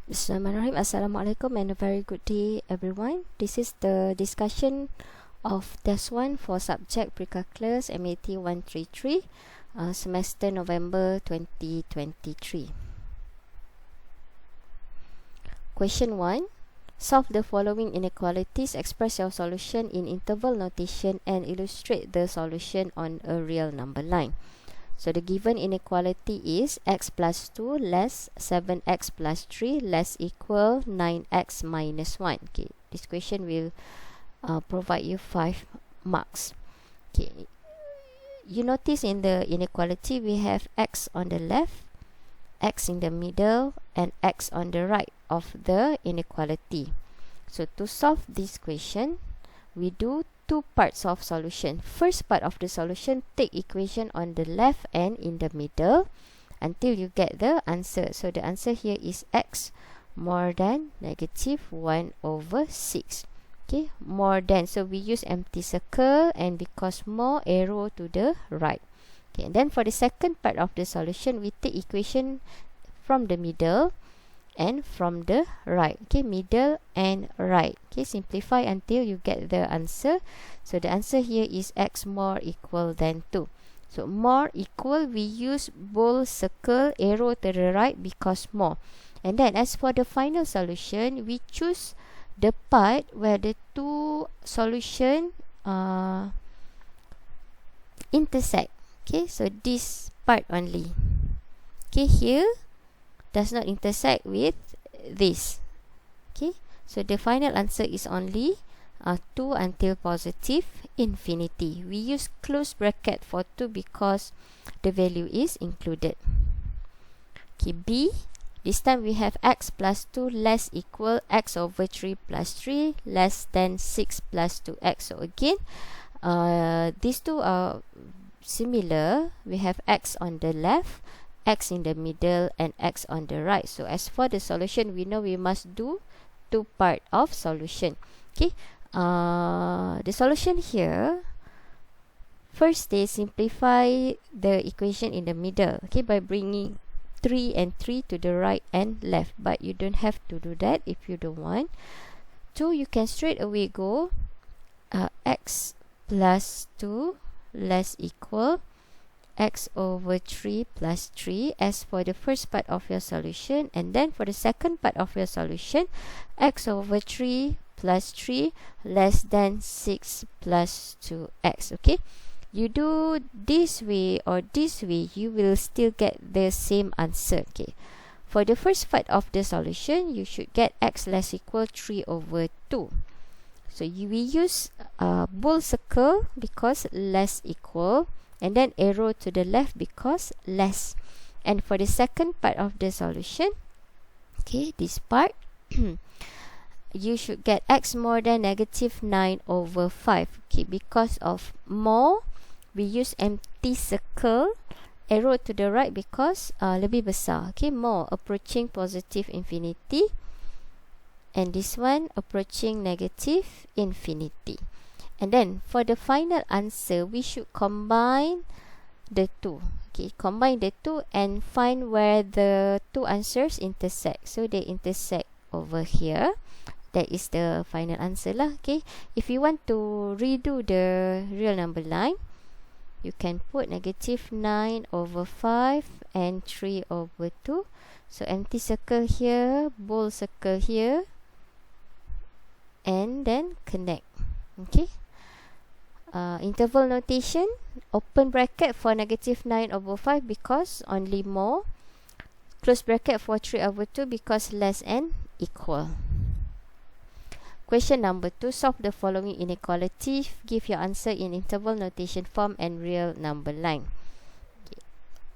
Bismillahirrahmanirrahim. Assalamualaikum and a very good day everyone. This is the discussion of test 1 for subject pre-calculus MAT 133 semester November 2023. Question 1. Solve the following inequalities, express your solution in interval notation and illustrate the solution on a real number line. So the given inequality is x plus 2 less 7x plus 3 less equal 9x minus 1. Okay, this question will provide you 5 marks. Okay, you notice in the inequality we have x on the left, x in the middle, and x on the right of the inequality. So to solve this question, we do two parts of solution. First part of the solution, take equation on the left and in the middle until you get the answer. So the answer here is x more than negative 1 over 6. Okay, more than. So we use empty circle, and because more, arrow to the right. Okay, and then for the second part of the solution, we take equation from the middle and from the right. Okay, middle and right. Okay, simplify until you get the answer. So the answer here is x more equal than 2. So more equal, we use bold circle, arrow to the right because more. And then as for the final solution, we choose the part where the two solution intersect. Okay, so this part only. Okay, here does not intersect with this. Okay, so the final answer is only 2 until positive infinity. We use close bracket for 2 because the value is included. Okay, B. This time we have x plus 2 less equal x over 3 plus 3 less than 6 plus 2x. So again, these two are similar. We have x on the left, x in the middle, and x on the right. So as for the solution, we know we must do two part of solution. Okay, the solution here, first they simplify the equation in the middle, okay, by bringing 3 and 3 to the right and left, but you don't have to do that if you don't want to. You can straight away go x plus 2 less equal x over 3 plus 3 as for the first part of your solution, and then for the second part of your solution, x over 3 plus 3 less than 6 plus 2x. Okay, you do this way or this way, you will still get the same answer. Okay, for the first part of the solution, you should get x less equal 3 over 2. So we use bold circle because less equal, and then arrow to the left because less. And for the second part of the solution, okay, this part, you should get x more than negative 9 over 5. Okay, because of more, we use empty circle, arrow to the right because lebih besar. Okay, more approaching positive infinity, and this one approaching negative infinity. And then for the final answer, we should combine the two. Okay, combine the two and find where the two answers intersect. So they intersect over here. That is the final answer lah. Okay, if you want to redo the real number line, you can put negative 9 over 5 and 3 over 2. So empty circle here, bold circle here, and then connect. Okay, interval notation, open bracket for negative 9 over 5 because only more, close bracket for 3 over 2 because less and equal. Question number 2, solve the following inequality, give your answer in interval notation form and real number line. Okay.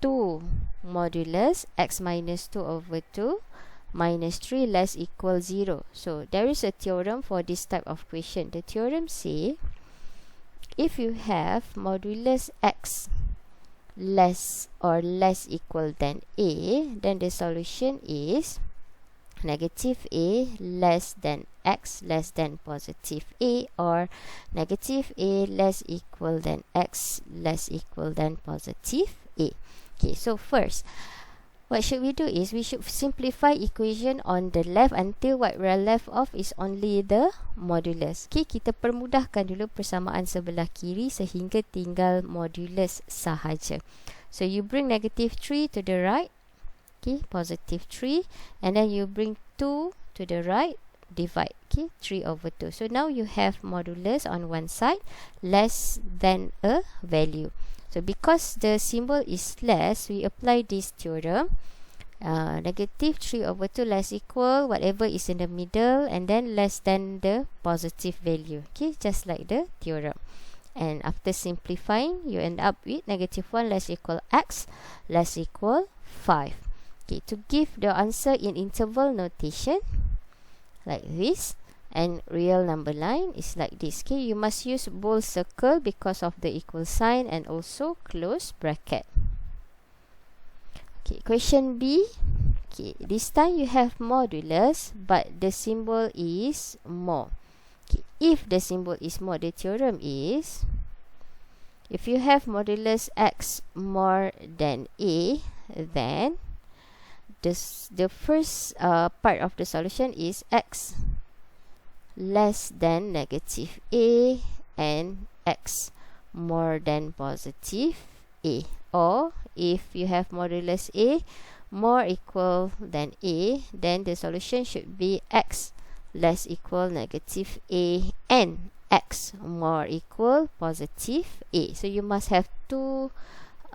2 modulus x minus 2 over 2 minus 3 less equal 0. So there is a theorem for this type of question. The theorem say, if you have modulus x less or less equal than a, then the solution is negative a less than x less than positive a, or negative a less equal than x less equal than positive a. Okay, so first, what should we do is we should simplify equation on the left until what we're left of is only the modulus. Okay, kita permudahkan dulu persamaan sebelah kiri sehingga tinggal modulus sahaja. So you bring negative 3 to the right, okay, positive 3, and then you bring 2 to the right, divide, okay, 3 over 2. So now you have modulus on one side less than a value. So because the symbol is less, we apply this theorem. Negative 3 over 2 less equal whatever is in the middle, and then less than the positive value. Okay, just like the theorem. And after simplifying, you end up with negative 1 less equal x less equal 5. Okay, to give the answer in interval notation, like this, and real number line is like this. Okay, you must use bold circle because of the equal sign, and also close bracket. Okay, question B. Okay, this time you have modulus, but the symbol is more. Okay, if the symbol is more, the theorem is, if you have modulus x more than a, then the first part of the solution is x less than negative a and x more than positive a. Or if you have modulus a more equal than a, then the solution should be x less equal negative a and x more equal positive a. So you must have two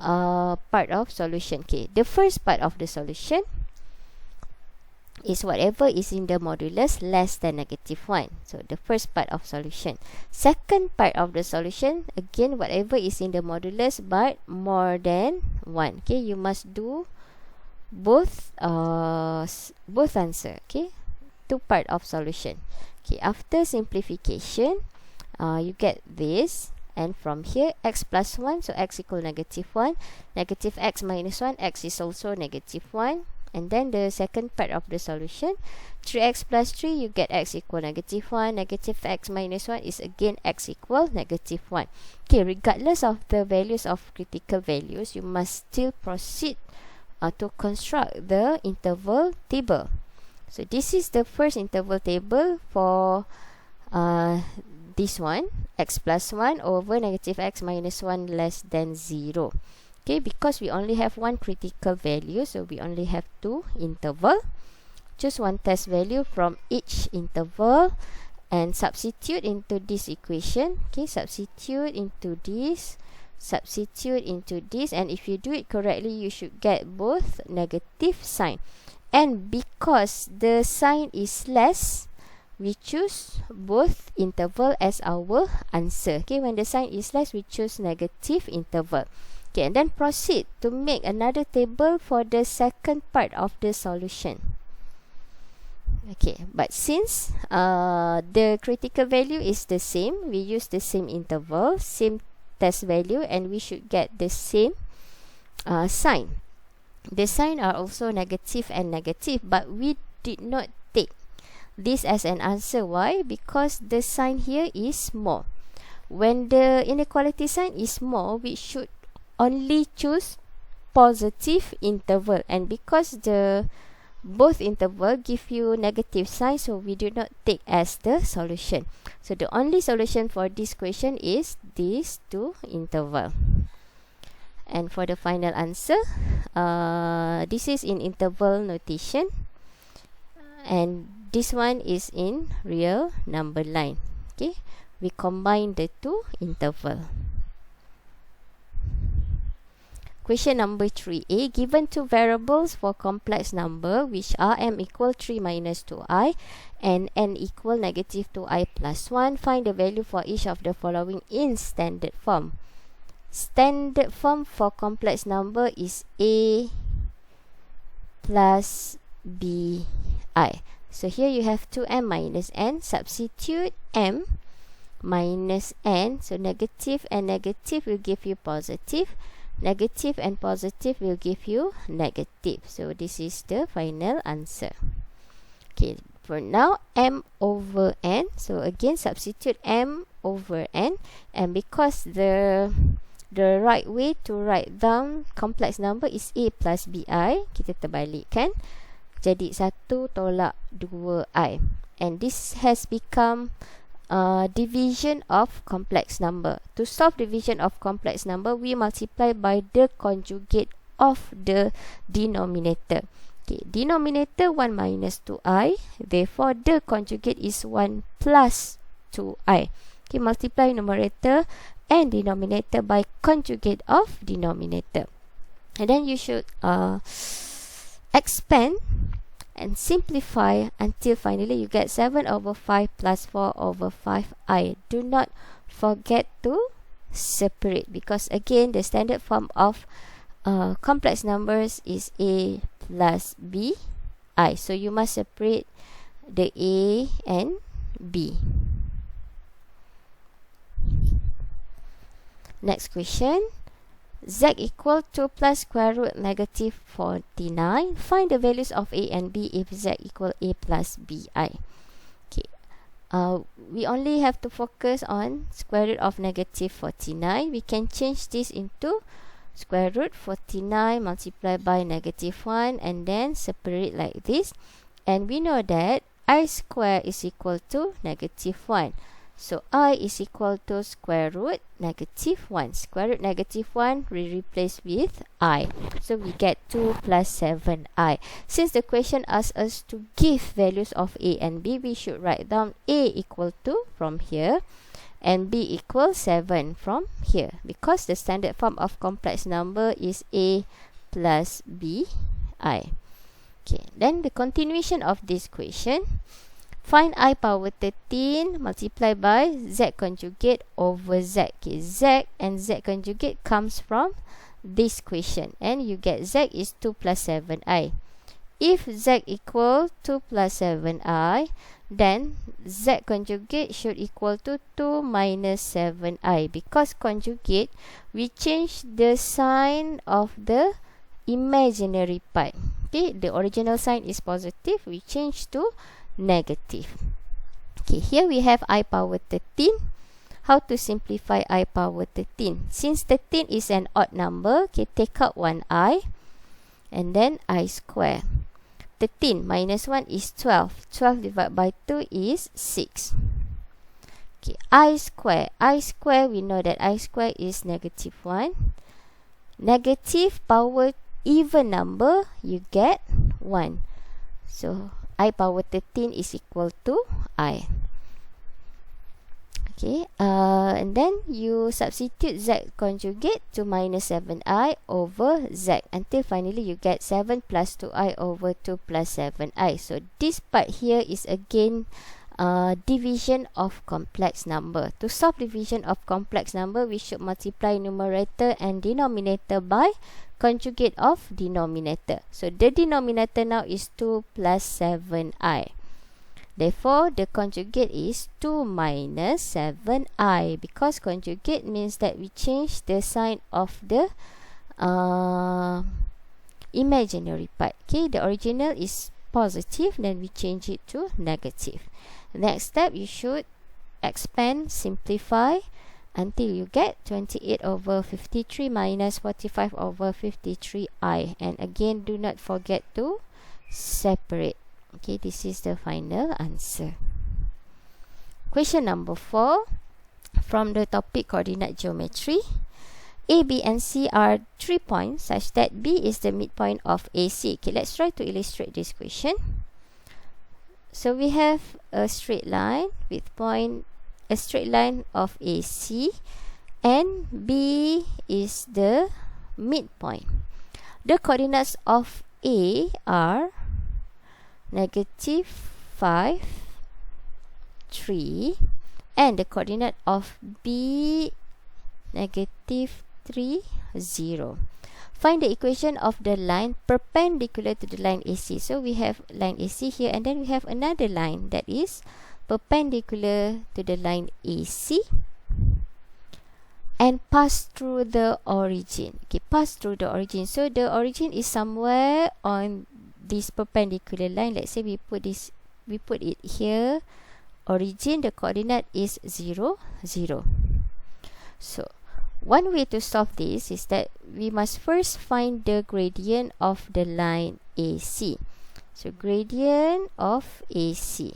part of solution. Okay, the first part of the solution is whatever is in the modulus less than negative 1. So the first part of solution. Second part of the solution, again whatever is in the modulus but more than 1. Okay, you must do both answer. Okay, two part of solution. Okay, after simplification, you get this, and from here x plus 1, so x equal negative 1, negative x minus 1, x is also negative 1. And then the second part of the solution, 3x plus 3, you get x equal negative 1. Negative x minus 1 is again x equal negative 1. Okay, regardless of the values of critical values, you must still proceed to construct the interval table. So this is the first interval table for this one, x plus 1 over negative x minus 1 less than 0. Okay, because we only have one critical value, so we only have two interval. Choose one test value from each interval and substitute into this equation. Okay, substitute into this, and if you do it correctly, you should get both negative sign. And because the sign is less, we choose both interval as our answer. Okay, when the sign is less, we choose negative interval. Okay, and then proceed to make another table for the second part of the solution. Okay, but since the critical value is the same, we use the same interval, same test value, and we should get the same sign. The sign are also negative and negative, but we did not take this as an answer. Why? Because the sign here is more. When the inequality sign is more, we should only choose positive interval, and because the both interval give you negative sign, so we do not take as the solution. So the only solution for this question is these two interval. And for the final answer, this is in interval notation, and this one is in real number line. Okay, we combine the two interval. Question number 3a, given two variables for complex number which are m equal 3 minus 2i and n equal negative 2i plus 1, find the value for each of the following in standard form. Standard form for complex number is a plus bi. So here you have 2m minus n, substitute m minus n, so negative and negative will give you positive. Negative and positive will give you negative. So this is the final answer. Okay, for now, m over n. So again, substitute m over n. And because the the right way to write down complex number is A plus BI. Kita terbalikkan. Jadi 1 tolak 2I. And this has become division of complex number. To solve division of complex number, we multiply by the conjugate of the denominator. Okay, denominator 1 minus 2i, therefore the conjugate is 1 plus 2i. Okay, multiply numerator and denominator by conjugate of denominator. And then you should expand and simplify until finally you get 7 over 5 plus 4 over 5i. Do not forget to separate, because again the standard form of complex numbers is A plus BI. So you must separate the A and B. Next question. Z equal 2 plus square root negative 49. Find the values of A and B if Z equal A plus BI. Okay. We only have to focus on square root of negative 49. We can change this into square root 49 multiplied by negative 1 and then separate like this. And we know that I square is equal to negative 1. So I is equal to square root negative 1. Square root negative 1 we replace with I. So we get 2 plus 7i. Since the question asks us to give values of A and B, we should write down A equal to from here and B equals 7 from here, because the standard form of complex number is A plus BI. Okay, then the continuation of this question. Find I power 13 multiplied by Z conjugate over Z. Okay, Z and Z conjugate comes from this question, and you get Z is 2 plus 7i. If Z equal 2 plus 7i, then Z conjugate should equal to 2 minus 7i. Because conjugate, we change the sign of the imaginary part. Okay, the original sign is positive, we change to negative. Okay, here we have I power 13. How to simplify I power 13? Since 13 is an odd number, okay, take out one I and then I square. 13 minus 1 is 12. 12 divided by 2 is 6. Okay, I square. I square, we know that I square is negative 1. Negative power even number, you get 1. So I power 13 is equal to I. Okay, and then you substitute Z conjugate to minus 7i over Z until finally you get 7 plus 2i over 2 plus 7i. So this part here is again division of complex number. To solve division of complex number, we should multiply numerator and denominator by conjugate of denominator. So the denominator now is 2 plus 7i. Therefore, the conjugate is 2 minus 7i, because conjugate means that we change the sign of the imaginary part. Okay, the original is positive, then we change it to negative. Next step, you should expand, simplify until you get 28 over 53 minus 45 over 53i. And again, do not forget to separate. Okay, this is the final answer. Question number 4 from the topic coordinate geometry. A, B and C are 3 points such that B is the midpoint of AC. Okay, let's try to illustrate this question. So we have a straight line with a straight line of AC, and B is the midpoint. The coordinates of A are negative 5, 3, and the coordinate of B negative 3, 0. Find the equation of the line perpendicular to the line AC. So we have line AC here, and then we have another line that is perpendicular to the line AC and pass through the origin. Okay, pass through the origin. So the origin is somewhere on this perpendicular line. Let's say we put it here. Origin, the coordinate is 0, 0. So one way to solve this is that we must first find the gradient of the line AC. So gradient of AC.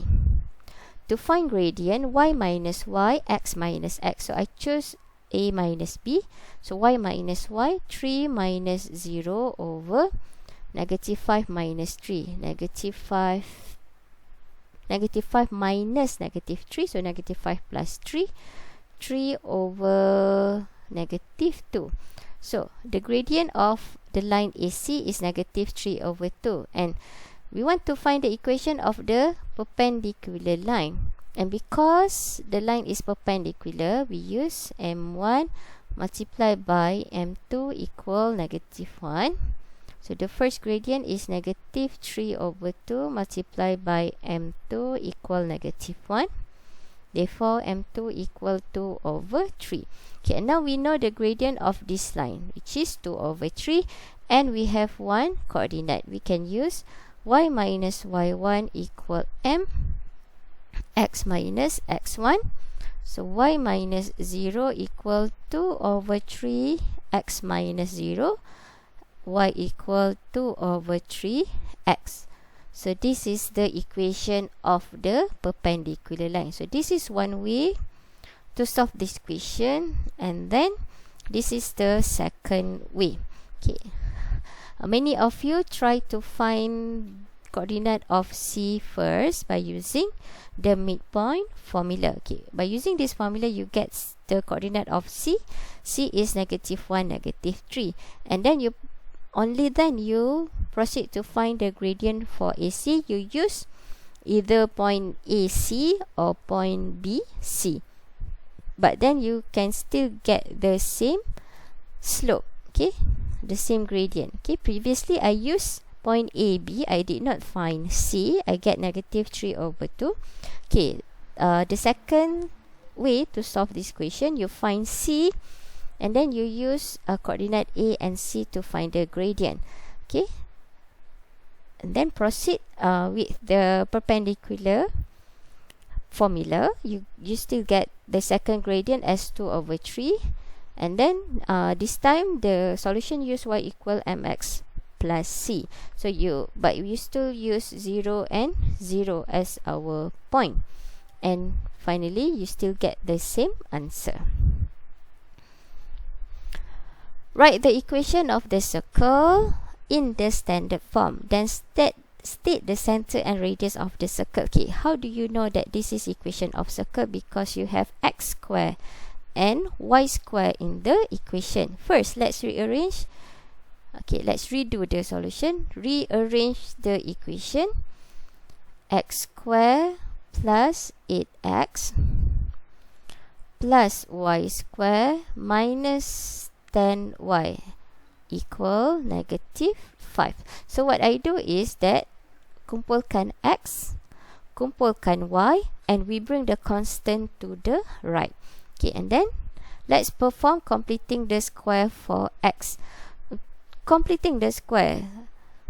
To find gradient, y minus y, x minus x. So I choose a minus b. So y minus y, 3 minus 0 over negative 5 minus 3. Negative 5 minus negative 3. So negative 5 plus 3. 3 over negative 2. So the gradient of the line AC is negative 3 over 2. And we want to find the equation of the perpendicular line. And because the line is perpendicular, we use m1 multiplied by m2 equal negative 1. So the first gradient is negative 3 over 2 multiplied by m2 equal negative 1. Therefore, m2 equal 2 over 3. Okay, and now we know the gradient of this line, which is 2 over 3. And we have one coordinate. We can use y minus y1 equal m, x minus x1. So y minus 0 equal 2 over 3, x minus 0, y equal 2 over 3, x. So this is the equation of the perpendicular line. So this is one way to solve this equation. And then this is the second way. Okay. Many of you try to find coordinate of C first by using the midpoint formula. Okay. By using this formula, you get the coordinate of C. C is negative 1, negative 3. And then you proceed to find the gradient for AC. You use either point AC or point BC. But then you can still get the same slope. Okay. The same gradient. Okay. Previously, I used point AB. I did not find C. I get negative 3 over 2. Okay. The second way to solve this equation, you find C and then you use coordinate A and C to find the gradient. Okay. And then proceed with the perpendicular formula. You still get the second gradient as 2 over 3. And then this time the solution use y equal mx plus c. So you still use 0 and 0 as our point. And finally, you still get the same answer. Write the equation of the circle in the standard form. Then state the center and radius of the circle. Okay, how do you know that this is equation of circle? Because you have x square and y square in the equation. First, let's rearrange. Okay, let's redo the solution. Rearrange the equation. X square plus 8x plus y square minus 10y equal negative 5. So what I do is that kumpulkan x, kumpulkan y, and we bring the constant to the right. Okay, and then let's perform completing the square for x. Completing the square.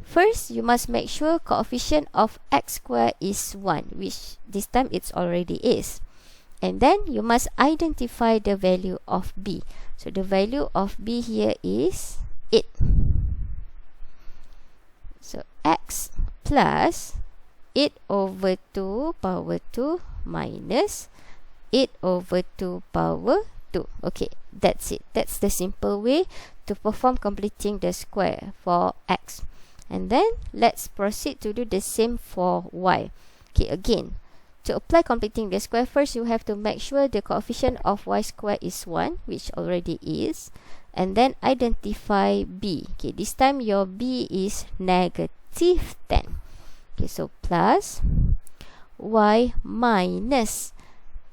First, you must make sure coefficient of x square is 1, which this time it's already is. And then you must identify the value of b. So the value of b here is 8. So x plus 8 over 2 power 2 minus 8 over 2 power 2. Okay, that's it. That's the simple way to perform completing the square for x. And then let's proceed to do the same for y. Okay, again, to apply completing the square, first you have to make sure the coefficient of y square is 1, which already is. And then identify b. Okay, this time your b is negative 10. Okay, so plus y minus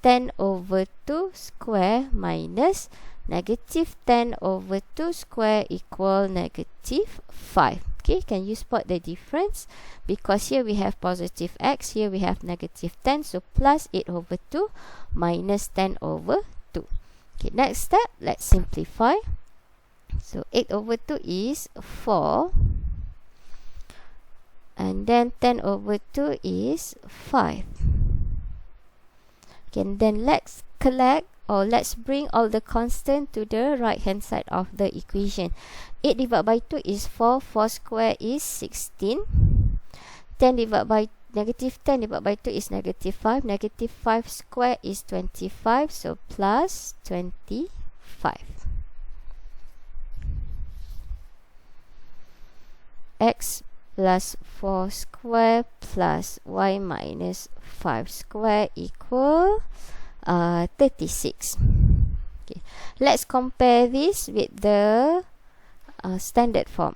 10 over 2 square minus negative 10 over 2 square equal negative 5. Okay, can you spot the difference? Because here we have positive x, here we have negative 10. So plus 8 over 2 minus 10 over 2. Okay, next step, let's simplify. So 8 over 2 is 4. And then 10 over 2 is 5. Okay, and then let's collect or let's bring all the constant to the right hand side of the equation. 8 divided by 2 is 4, 4 square is 16. 10 divided by negative 10 divided by 2 is negative 5. Negative 5 square is 25, so plus 25. X plus 4 square plus y minus 5 square equal 36. Okay. Let's compare this with the standard form.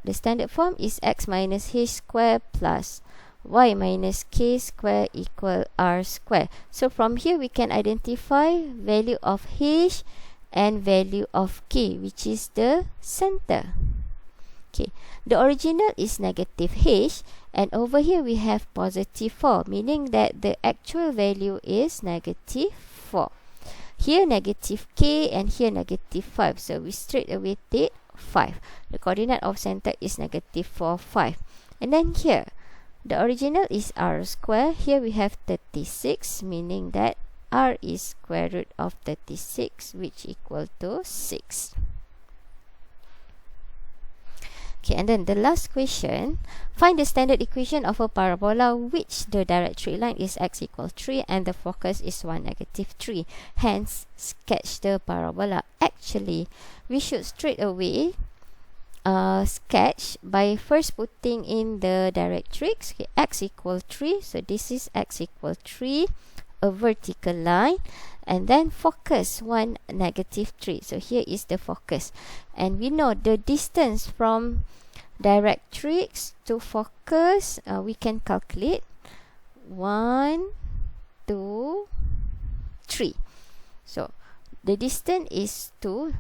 The standard form is x minus h square plus y minus k square equal r square. So from here we can identify value of h and value of k, which is the center. Okay, the original is negative h, and over here we have positive 4, meaning that the actual value is negative 4. Here negative k and here negative 5, so we straight away take 5. The coordinate of center is negative 4, 5. And then here, the original is r square. Here we have 36, meaning that r is square root of 36, which equal to 6. Okay, and then the last question, find the standard equation of a parabola which the direct straight line is x equals 3 and the focus is 1, negative 3. Hence, sketch the parabola. Actually, we should straight away sketch by first putting in the directrix. Okay, x equals 3, so this is x equals 3, a vertical line, and then focus 1, negative 3. So here is the focus, and we know the distance from directrix to focus, we can calculate 1, 2, 3. So the distance is 2,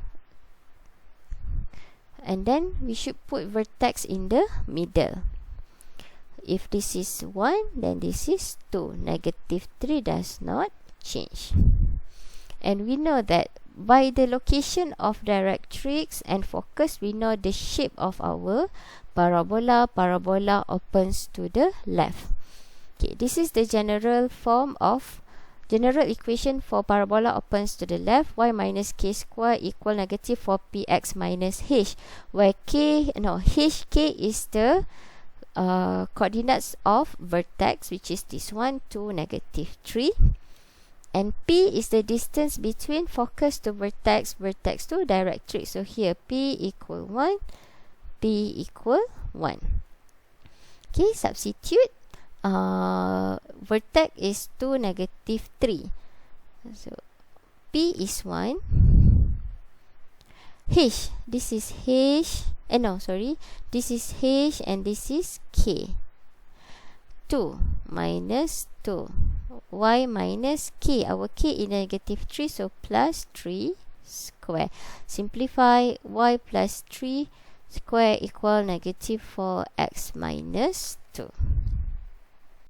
and then we should put vertex in the middle. If this is 1, then this is 2. Negative 3 does not change. And we know that by the location of directrix and focus, we know the shape of our parabola. Parabola opens to the left. Okay, this is the general equation for parabola opens to the left. Y minus k square equal negative 4px minus h, where hk is the coordinates of vertex, which is this 1, 2, negative 3. And p is the distance between focus to vertex, vertex to directrix. So here p equal 1, p equal 1. Okay, substitute. Vertex is 2, negative 3. So p is 1. H, this is h. This is h and this is k. 2 minus 2. Y minus k. Our k is negative 3, so plus 3 square. Simplify. Y plus 3 square equal negative 4x minus 2.